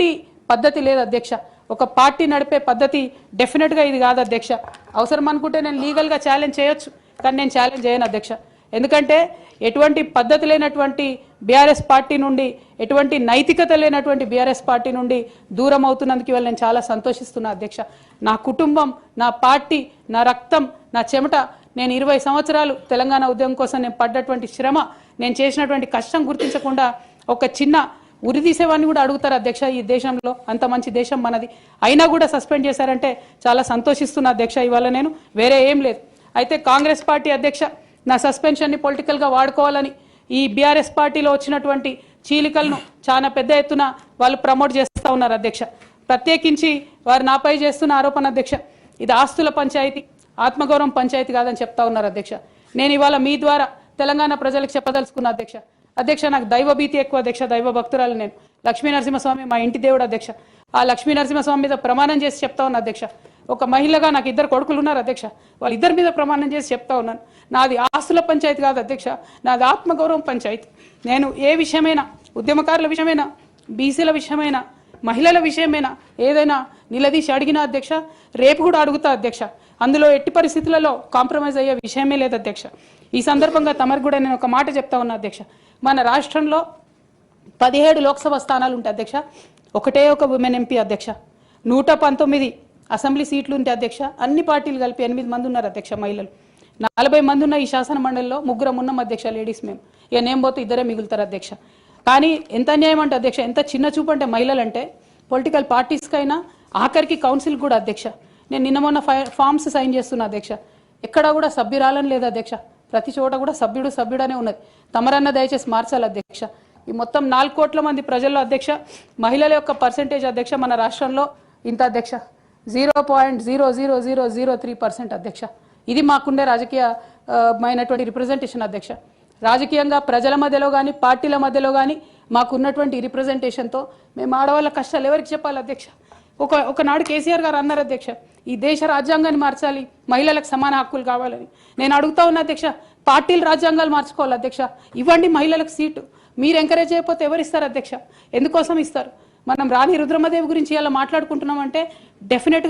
ఎటువంటి పద్ధతి లేదు అధ్యక్ష. ఒక పార్టీ నడిపే పద్ధతి డెఫినెట్గా ఇది కాదు అధ్యక్ష. అవసరం అనుకుంటే నేను లీగల్గా ఛాలెంజ్ చేయొచ్చు, కానీ నేను ఛాలెంజ్ చేయను అధ్యక్ష. ఎందుకంటే ఎటువంటి పద్ధతి లేనటువంటి బీఆర్ఎస్ పార్టీ నుండి, ఎటువంటి నైతికత లేనటువంటి బీఆర్ఎస్ పార్టీ నుండి దూరం అవుతున్నందుకు ఇవాళ నేను చాలా సంతోషిస్తున్నా అధ్యక్ష. నా కుటుంబం, నా పార్టీ, నా రక్తం, నా చెమట, నేను 20 సంవత్సరాలు తెలంగాణ ఉద్యమం కోసం నేను పడ్డటువంటి శ్రమ, నేను చేసినటువంటి కష్టం గుర్తించకుండా ఒక చిన్న ఉరి తీసేవాడిని కూడా అడుగుతారు అధ్యక్ష. ఈ దేశంలో అంత మంచి దేశం మనది, అయినా కూడా సస్పెండ్ చేశారంటే చాలా సంతోషిస్తున్నా అధ్యక్ష. ఇవాళ నేను వేరే ఏం లేదు. అయితే కాంగ్రెస్ పార్టీ అధ్యక్ష నా సస్పెన్షన్ని పొలిటికల్గా వాడుకోవాలని ఈ బీఆర్ఎస్ పార్టీలో వచ్చినటువంటి చీలికలను చాలా పెద్ద ఎత్తున వాళ్ళు ప్రమోట్ చేస్తూ ఉన్నారు అధ్యక్ష. ప్రత్యేకించి వారు నాపై చేస్తున్న ఆరోపణ అధ్యక్ష, ఇది ఆస్తుల పంచాయతీ, ఆత్మగౌరవం పంచాయతీ కాదని చెప్తా ఉన్నారు అధ్యక్ష. నేను ఇవాళ మీ ద్వారా తెలంగాణ ప్రజలకు చెప్పదలుచుకున్నా అధ్యక్ష. అధ్యక్ష నాకు దైవభీతి ఎక్కువ అధ్యక్ష, దైవ భక్తురాలు నేను. లక్ష్మీ నరసింహస్వామి మా ఇంటి దేవుడు అధ్యక్ష. ఆ లక్ష్మీ నరసింహస్వామి మీద ప్రమాణం చేసి చెప్తా ఉన్నా అధ్యక్ష. ఒక మహిళగా నాకు 2 కొడుకులు ఉన్నారు అధ్యక్ష, వాళ్ళిద్దరి మీద ప్రమాణం చేసి చెప్తా ఉన్నాను, నాది ఆస్తుల పంచాయతీ కాదు అధ్యక్ష, నాది ఆత్మగౌరవం పంచాయతీ. నేను ఏ విషయమైనా, ఉద్యమకారుల విషయమైనా, బీసీల విషయమైనా, మహిళల విషయమైనా ఏదైనా నిలదీసి అడిగినా అధ్యక్ష, రేపు కూడా అడుగుతా అధ్యక్ష. అందులో ఎట్టి పరిస్థితులలో కాంప్రమైజ్ అయ్యే విషయమే లేదు అధ్యక్ష. ఈ సందర్భంగా తమరు కూడా నేను ఒక మాట చెప్తా ఉన్నా అధ్యక్ష. మన రాష్ట్రంలో 17 లోక్సభ స్థానాలు ఉంటాయి అధ్యక్ష, ఒకటే ఒక ఉమెన్ ఎంపీ అధ్యక్ష. 119 అసెంబ్లీ సీట్లు ఉంటాయి అధ్యక్ష. అన్ని పార్టీలు కలిపి 8 మంది ఉన్నారు అధ్యక్ష మహిళలు. 40 మంది ఉన్న ఈ శాసన మండలిలో 3 ఉన్నాం అధ్యక్ష లేడీస్. మేము ఇక నేను పోతే 2 మిగులుతారు అధ్యక్ష. కానీ ఎంత అన్యాయం అంటే అధ్యక్ష, ఎంత చిన్న చూపు అంటే మహిళలు అంటే, పొలిటికల్ పార్టీస్కైనా ఆఖరికి కౌన్సిల్ కూడా అధ్యక్ష. నేను నిన్న మొన్న ఫామ్స్ సైన్ చేస్తున్నా అధ్యక్ష, ఎక్కడా కూడా సభ్యురాలని లేదు అధ్యక్ష. ప్రతి చోట కూడా సభ్యుడనే ఉన్నది. తమరన్న దయచేసి మార్చాలి అధ్యక్ష. ఈ మొత్తం 4 కోట్ల మంది ప్రజల్లో అధ్యక్ష మహిళల యొక్క పర్సెంటేజ్ అధ్యక్ష మన రాష్ట్రంలో ఇంత అధ్యక్ష, 0.00003% అధ్యక్ష. ఇది మాకుండే రాజకీయమైనటువంటి రిప్రజెంటేషన్ అధ్యక్ష. రాజకీయంగా ప్రజల మధ్యలో కానీ, పార్టీల మధ్యలో కానీ మాకున్నటువంటి రిప్రజెంటేషన్తో మేము ఆడవాళ్ళ కష్టాలు ఎవరికి చెప్పాలి అధ్యక్ష? ఒకనాడు కేసీఆర్ గారు అన్నారు అధ్యక్ష, ఈ దేశ రాజ్యాంగాన్ని మార్చాలి, మహిళలకు సమాన హక్కులు కావాలని. నేను అడుగుతా ఉన్నా అధ్యక్ష, పార్టీలు రాజ్యాంగాలు మార్చుకోవాలి అధ్యక్ష. ఇవ్వండి మహిళలకు సీటు. మీరు ఎంకరేజ్ చేయకపోతే ఎవరు ఇస్తారు అధ్యక్ష? ఎందుకోసం ఇస్తారు? మనం రాణి రుద్రమదేవి గురించి ఇలా మాట్లాడుకుంటున్నామంటే డెఫినెట్గా